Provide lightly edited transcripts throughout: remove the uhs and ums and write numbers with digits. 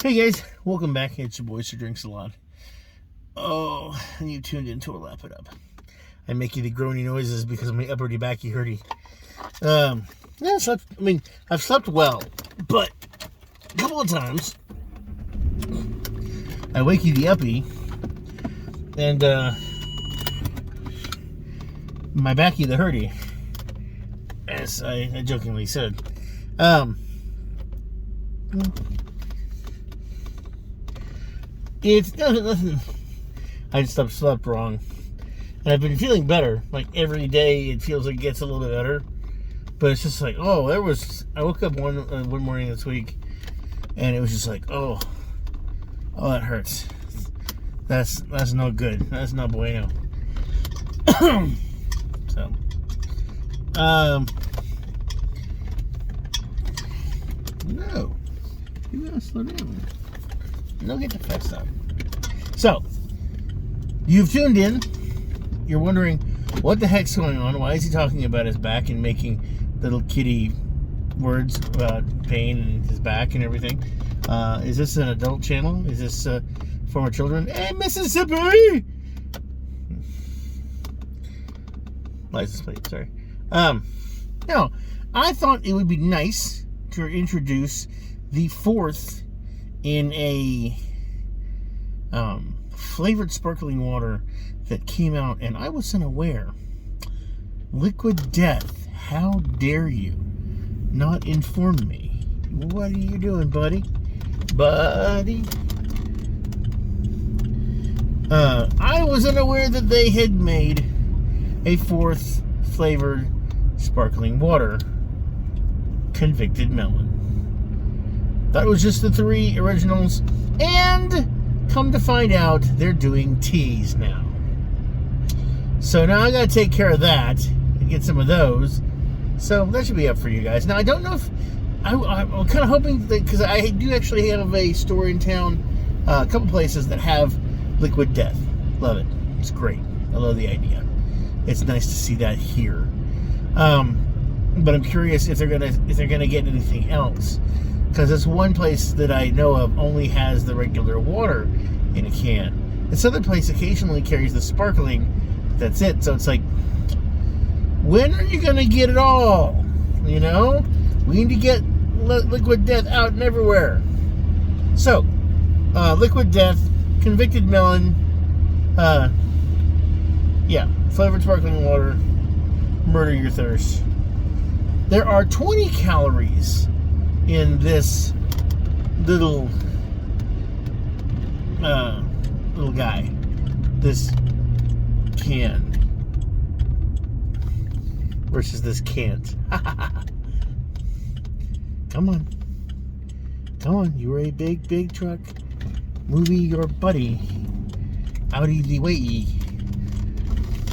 Hey guys, welcome back. It's your boy Sir Drinks a Lot. Oh, and you tuned in to a Lap It Up. I make you the groany noises because of my upperty backy hurty. I've slept well, but a couple of times I wake you the uppy, and my backy the hurty, as I jokingly said. It's nothing. I just slept wrong, and I've been feeling better. Like every day, it feels like it gets a little bit better. But it's just like, I woke up one morning this week, and it was just like, oh, that hurts. That's no good. That's not bueno. So, no, you gotta slow down. Don't get the fast up. So, you've tuned in. You're wondering what the heck's going on. Why is he talking about his back and making little kitty words about pain and his back and everything? Is this an adult channel? Is this for our children? Hey, Mississippi! License plate, sorry. No, I thought it would be nice to introduce the fourth in a flavored sparkling water that came out, and I was unaware. Liquid Death. How dare you not inform me? What are you doing, buddy? I was unaware that they had made a fourth flavored sparkling water, Convicted Melon. Thought it was just the three originals, and come to find out, they're doing teas now. So now I gotta take care of that and get some of those. So that should be up for you guys. Now I don't know if I'm kind of hoping that, because I do actually have a store in town, a couple places that have Liquid Death. Love it. It's great. I love the idea. It's nice to see that here. But I'm curious if they're gonna get anything else. Because this one place that I know of only has the regular water in a can. This other place occasionally carries the sparkling. That's it. So it's like, when are you going to get it all? You know? We need to get Liquid Death out and everywhere. So, Liquid Death, Convicted Melon, flavored sparkling water, murder your thirst. There are 20 calories in this little guy, this can, versus this can't. Come on, you're a big truck. Movie your buddy out of the way.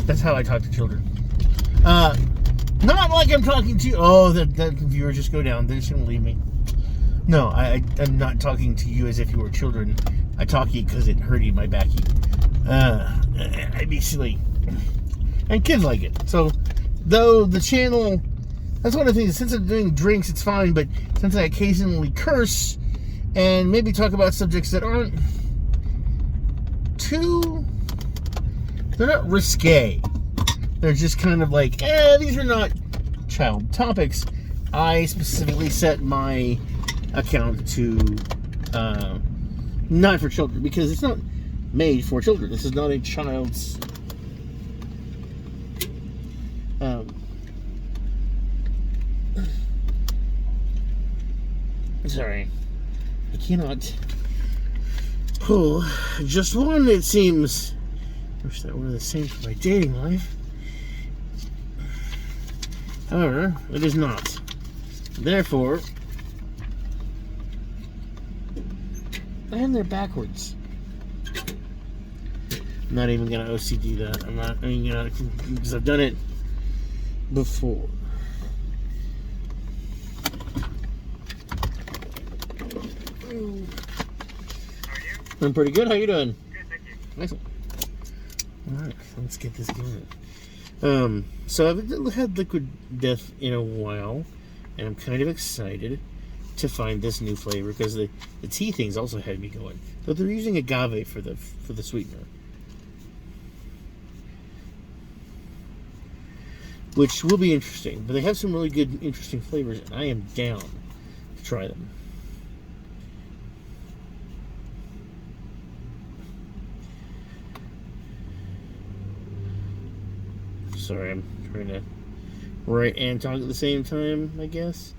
That's how I talk to children. Not like I'm talking to you. Oh, the viewers just go down. They shouldn't leave me. No, I'm not talking to you as if you were children. I talk you because it hurty my backy. I'd be silly. And kids like it. So, though the channel, that's one of the things. Since I'm doing drinks, it's fine. But since I occasionally curse and maybe talk about subjects that aren't they're not risque. They're just kind of like, these are not child topics. I specifically set my account to not for children, because it's not made for children. This is not a child's sorry, I cannot pull just one, it seems. I wish that were the same for my dating life. However, it is not. Therefore, and they're backwards. I'm not even gonna OCD that. I'm not, because I've done it before. How are you? I'm pretty good. How you doing? Good, thank you. Excellent. Alright, let's get this going. So I've had Liquid Death in a while, and I'm kind of excited. to find this new flavor because the tea things also had me going. But they're using agave for the sweetener, which will be interesting. But they have some really good, interesting flavors, and I am down to try them. Sorry, I'm trying to write and talk at the same time, I guess.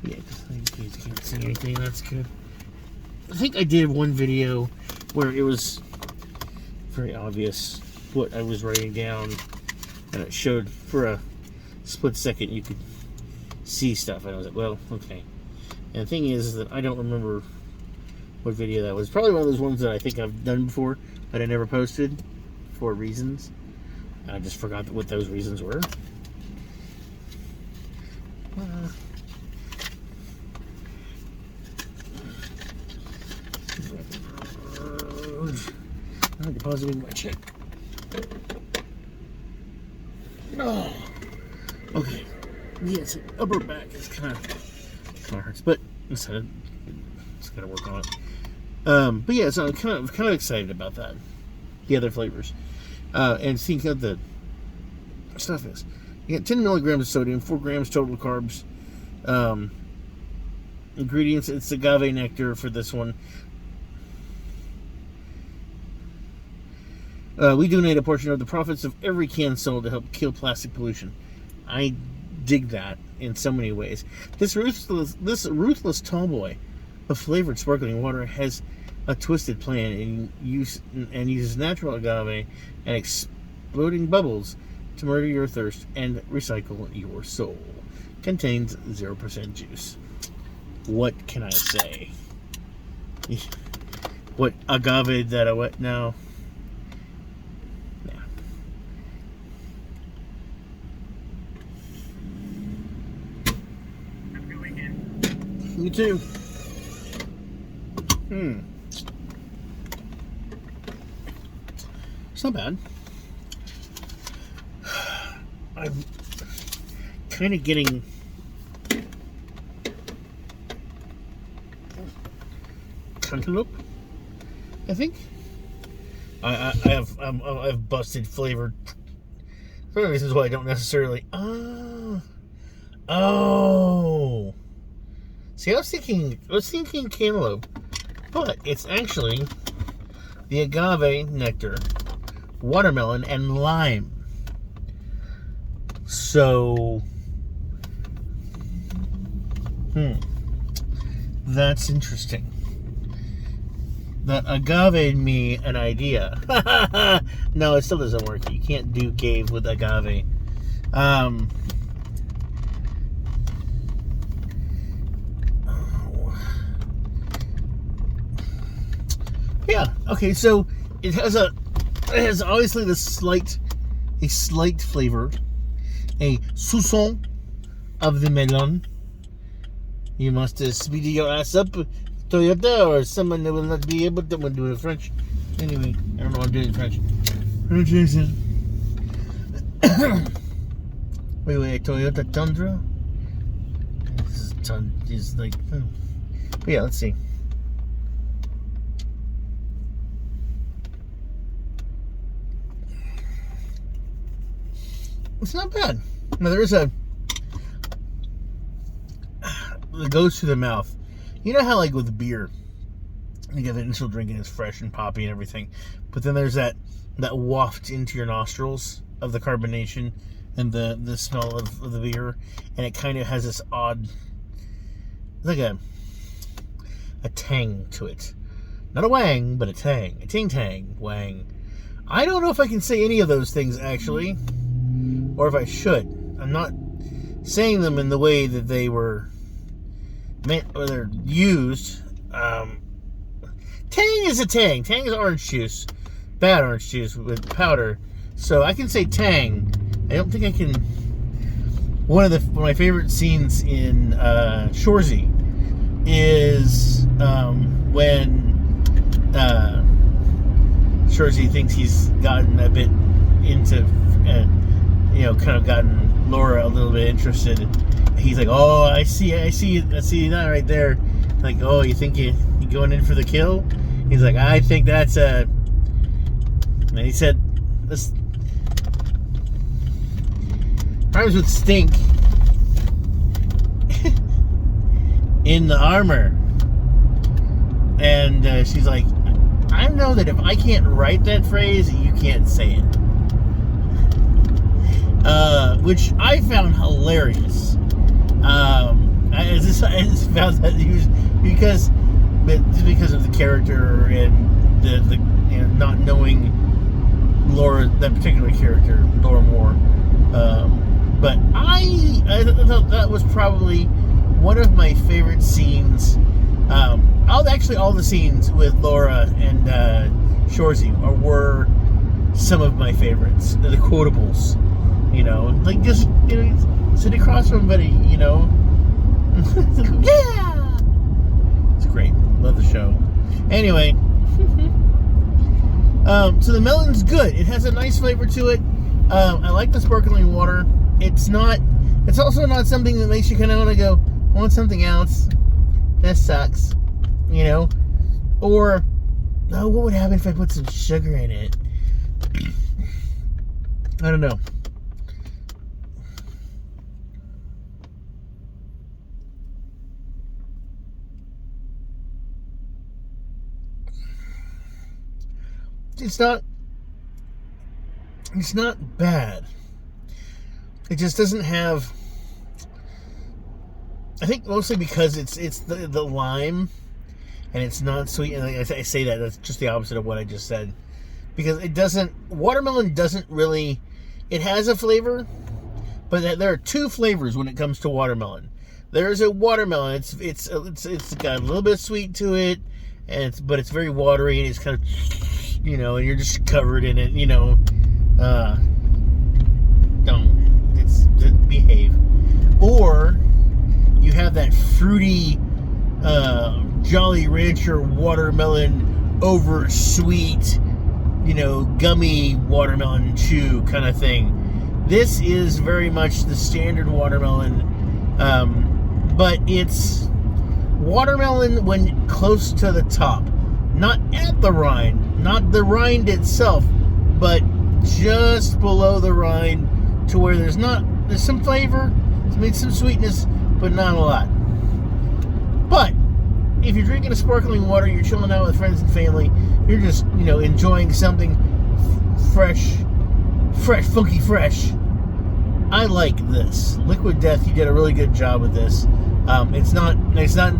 Yeah, because you can't see anything. That's good. I think I did one video where it was very obvious what I was writing down, and it showed for a split second you could see stuff. And I was like, well, okay. And the thing is that I don't remember what video that was. Probably one of those ones that I think I've done before, but I never posted for reasons. I just forgot what those reasons were. I'm depositing my check. Oh, okay. Yes, upper back is kind of hurts, but it's gotta work on it. But yeah, so I'm kind of excited about that. The other flavors, and seeing how the stuff is. You got 10 milligrams of sodium, 4 grams total carbs. Ingredients: it's agave nectar for this one. We donate a portion of the profits of every can sold to help kill plastic pollution. I dig that in so many ways. This ruthless tallboy of flavored sparkling water has a twisted plan and uses natural agave and exploding bubbles to murder your thirst and recycle your soul. Contains 0% juice. What can I say? What agave that I wet now? You too. It's not bad. I'm kind of getting cantaloupe, I think. I have busted flavored. For one of the reasons why I don't necessarily. Oh. See, I was thinking cantaloupe, but it's actually the agave nectar, watermelon, and lime. So, that's interesting. That agave me an idea. No, it still doesn't work. You can't do cave with agave. Yeah. Okay. So it has obviously a slight flavor, a soupçon of the melon. You must speed your ass up, Toyota, or someone that will not be able to do it French. Anyway, I don't know what I'm doing in French. Wait, Toyota Tundra. This is like, but yeah. Let's see. It's not bad. Now there is it goes through the mouth. You know how like with beer, you get the initial drink and it's fresh and poppy and everything, but then there's that waft into your nostrils of the carbonation and the smell of the beer, and it kind of has this odd, like a tang to it. Not a wang, but a tang. A ting-tang, wang. I don't know if I can say any of those things actually, or if I should. I'm not saying them in the way that they were meant or they're used. Tang is a tang. Tang is orange juice. Bad orange juice with powder. So I can say tang. I don't think I can. One of my favorite scenes in Shoresy is when Shoresy thinks he's gotten a bit into, kind of gotten Laura a little bit interested. He's like, "Oh, I see that right there." Like, "Oh, you think you going in for the kill?" He's like, "I think that's a." And he said, "This rhymes with stink in the armor." And she's like, "I know that if I can't write that phrase, you can't say it." Which I found hilarious. I just found that because of the character and the not knowing Laura, that particular character, Laura Moore. But I thought that was probably one of my favorite scenes. All the scenes with Laura and Shorzy were some of my favorites. The quotables, like just sit across from somebody, yeah, it's great. Love the show. Anyway, so the melon's good. It has a nice flavor to it. I like the sparkling water. It's also not something that makes you kind of want to go, I want something else. This sucks, Or, what would happen if I put some sugar in it? I don't know. It's not bad. It just doesn't have, I think mostly because it's the lime, and it's not sweet. And I say that's just the opposite of what I just said, because watermelon doesn't really, it has a flavor, but there are two flavors when it comes to watermelon. There's a watermelon. It's got a little bit of sweet to it, but it's very watery, and it's kind of, and you're just covered in it, just behave. Or you have that fruity Jolly Rancher watermelon, over sweet, gummy watermelon chew kind of thing. This is very much the standard watermelon, but it's watermelon when close to the top, not at the rind, not the rind itself, but just below the rind, to where there's some flavor, some sweetness, but not a lot. But if you're drinking a sparkling water, you're chilling out with friends and family, you're just, enjoying something fresh, funky fresh. I like this. Liquid Death, you did a really good job with this. It's not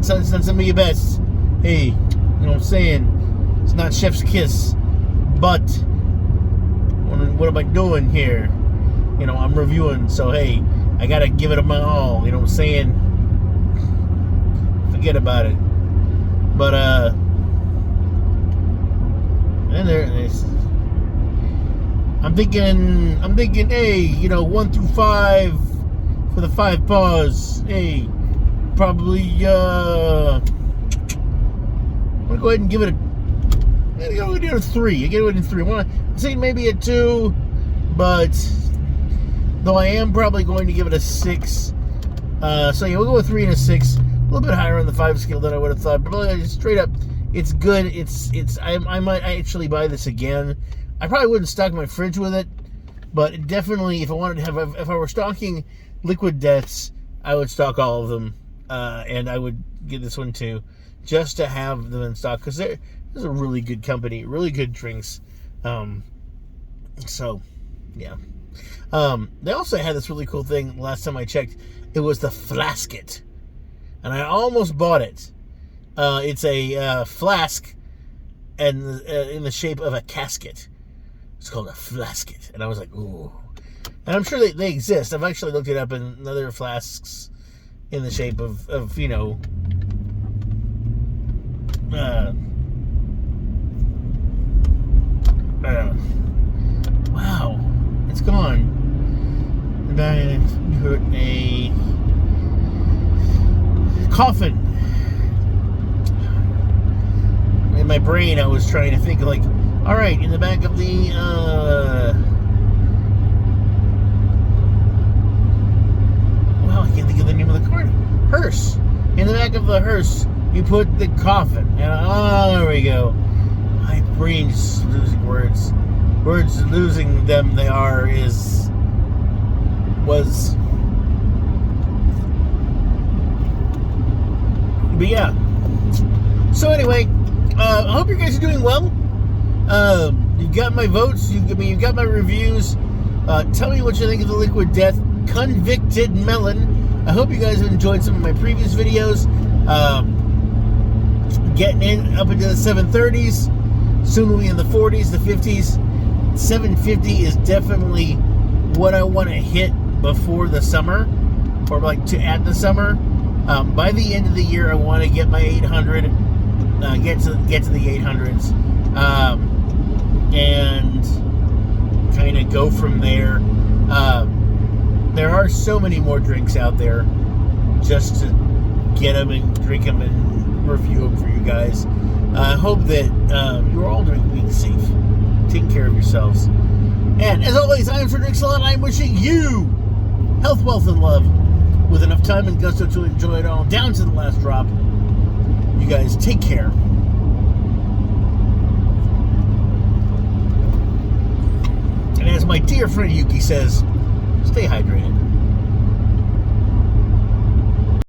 some of your best. Hey, what I'm saying? It's not Chef's Kiss, but what am I doing here? I'm reviewing, so hey, I gotta give it my all. You know what I'm saying? Forget about it. But and there it is. I'm thinking, hey, 1 through 5 for the 5 paws. Hey, probably I'm gonna go ahead and give it a 3. I give it a 3. I want to say maybe a 2, but though I am probably going to give it a 6. So yeah, we'll go with 3 and a 6. A little bit higher on the 5 scale than I would have thought, but really, straight up, it's good. I might actually buy this again. I probably wouldn't stock my fridge with it, but definitely, if I were stocking Liquid Deaths, I would stock all of them, and I would get this one too, just to have them in stock, because there's a really good company, really good drinks. So, yeah. They also had this really cool thing last time I checked. It was the Flasket, and I almost bought it. It's a flask, and in the shape of a casket. It's called a Flasket, and I was like, ooh. And I'm sure they exist. I've actually looked it up in other flasks in the shape of wow, it's gone. And I put a coffin. In my brain, I was trying to think, like, all right, in the back of the hearse. In the back of the hearse, you put the coffin. And there we go. My brain's losing words. Words losing them. They are was. But yeah. So anyway, I hope you guys are doing well. You've got my votes. You've got my reviews. Tell me what you think of the Liquid Death Convicted Melon. I hope you guys have enjoyed some of my previous videos. Getting in up into the 730s. Soon we'll be in the 40s, the 50s. 750 is definitely what I want to hit before the summer, or at the summer. By the end of the year, I want to get my 800, get to the 800s, and kind of go from there. There are so many more drinks out there, just to get them and drink them and review them for you guys. I hope that you're all being safe, taking care of yourselves. And as always, I am Frederick Salon. I'm wishing you health, wealth, and love with enough time and gusto to enjoy it all down to the last drop. You guys take care. And as my dear friend Yuki says, stay hydrated.